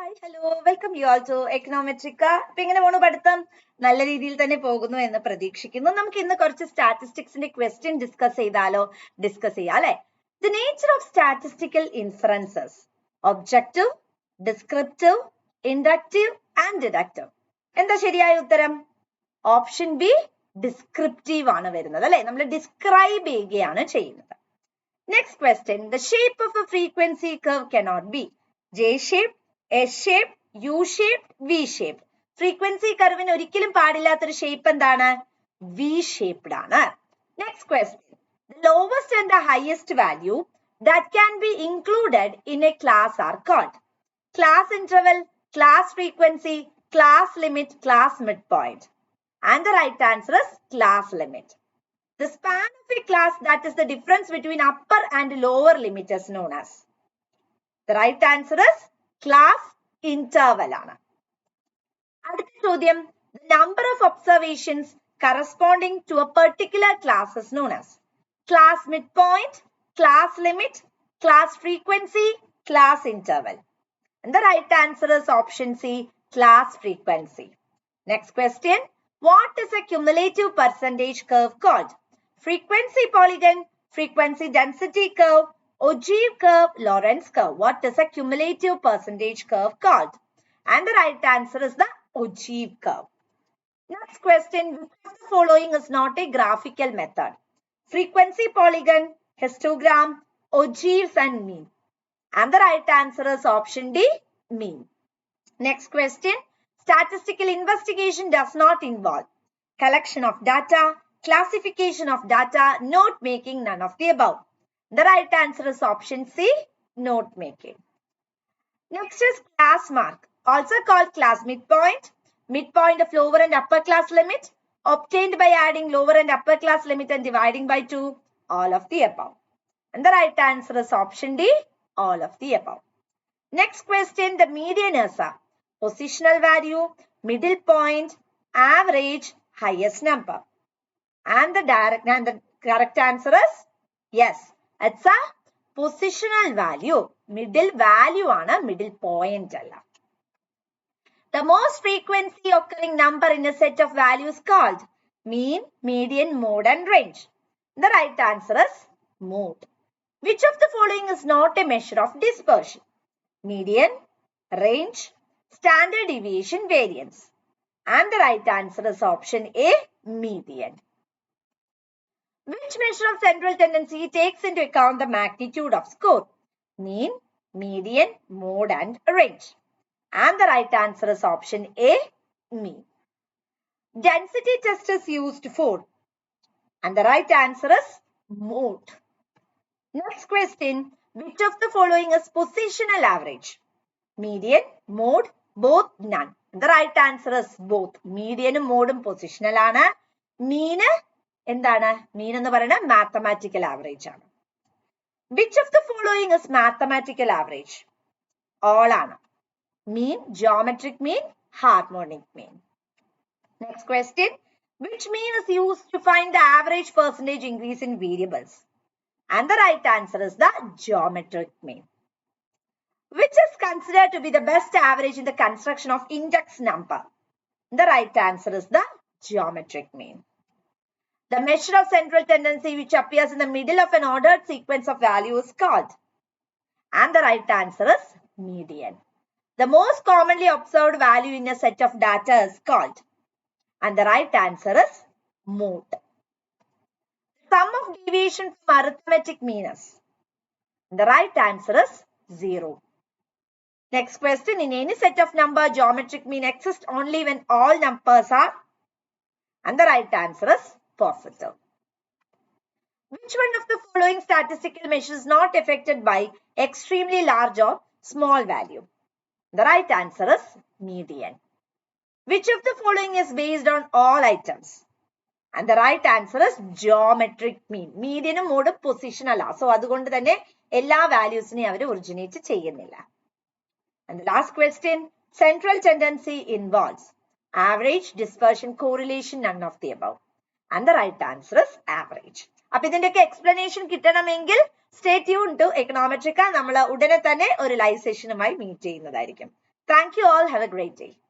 Hi, hello, welcome you all to Econometrica. ഇപ്പൊ എങ്ങനെ പോണു പഠിത്തം? നല്ല രീതിയിൽ തന്നെ പോകുന്നു എന്ന് പ്രതീക്ഷിക്കുന്നു. നമുക്ക് ഇന്ന് കുറച്ച് സ്റ്റാറ്റിസ്റ്റിക്സിന്റെ ക്വസ്റ്റ്യൻ ഡിസ്കസ് ചെയ്യാം അല്ലെ? The nature of statistical inferences: objective, descriptive, inductive and deductive. എന്താ ശരിയായ ഉത്തരം? ഓപ്ഷൻ ബി ഡിസ്ക്രിപ്റ്റീവ് ആണ് വരുന്നത് അല്ലെ? നമ്മൾ ഡിസ്ക്രൈബ് ചെയ്യുകയാണ് ചെയ്യുന്നത്. Next question: the shape of a frequency curve cannot be J-shaped, S-shaped, U-shaped, V-shaped. Frequency curve ഒരിക്കലും പാടില്ലാത്തൊരു ഷേപ്പ് എന്താണ്? V-shaped ആണ്. Next question: the lowest and the highest value that can be included in a class are called class interval, class frequency, class limit, class midpoint. And the right answer is class limit. The span of a class, that is the difference between upper and lower limit, is known as. The right answer is class interval. അടുത്ത ചോദ്യം: the number of observations corresponding to a particular class is known as class midpoint, class limit, class frequency, class interval. And the right answer is option C, class frequency. Next question: what is a cumulative percentage curve called? Frequency polygon, frequency density curve, ogive curve, Lorentz curve. What is a cumulative percentage curve called? And the right answer is the ogive curve. Next question: which of the following is not a graphical method? Frequency polygon, histogram, ogives and mean. And the right answer is option D, mean. Next question: statistical investigation does not involve collection of data, classification of data, note making, none of the above. The right answer is option C, note making. Next is class mark, also called class midpoint, midpoint of lower and upper class limit, obtained by adding lower and upper class limit and dividing by 2, all of the above. And the right answer is option D, all of the above. Next question: the median is a positional value, middle point, average, highest number. And the correct answer is yes, it's a positional value. Middle value ആണ്, middle point അല്ല. The most frequently occurring number in a set of values called mean, median, mode and range. The right answer is mode. Which of the following is not a measure of dispersion? Median, range, standard deviation, variance. And the right answer is option A, median. Which measure of central tendency takes into account the magnitude of score? Mean, median, mode and range. And the right answer is option A, mean. Density test is used for, and the right answer is mode. Next question: which of the following is positional average? Median, mode, both, none. The right answer is both. Median ഉം mode ഉം positional ആണ്. Mean എന്താണ്? Mean എന്ന് പറയുന്നത് mathematical average ആണ്. Which of the following is mathematical average? All ആണ്. Mean, geometric mean, harmonic mean. Next question: which mean is used to find the average percentage increase in variables? And the right answer is the geometric mean. Which is considered to be the best average in the construction of index number? The right answer is the geometric mean. The measure of central tendency which appears in the middle of an ordered sequence of values is called? And the right answer is median. The most commonly observed value in a set of data is called? And the right answer is mode. Sum of deviation from arithmetic mean is? The right answer is 0. Next question: in any set of number, geometric mean exists only when all numbers are? And the right answer is positive. Which one of the following statistical measures is not affected by extremely large or small value? The right answer is median. Which of the following is based on all items? And the right answer is geometric mean. Median ഉം mode positional ആണ്. So അതുകൊണ്ട് തന്നെ എല്ലാ valuesനെയും അവർ originate ചെയ്യുന്നില്ല. And the last question: central tendency involves average, dispersion, correlation, none of the above. And the right answer is average. അപ്പോൾ ഇതിന്റെയൊക്കെ explanation കിട്ടണമെങ്കിൽ stay tuned to Econometrica. നമ്മൾ ഉടനെ തന്നെ ഒരു live sessionമായി meet ചെയ്യുന്നതായിരിക്കും. Thank you all. Have a great day.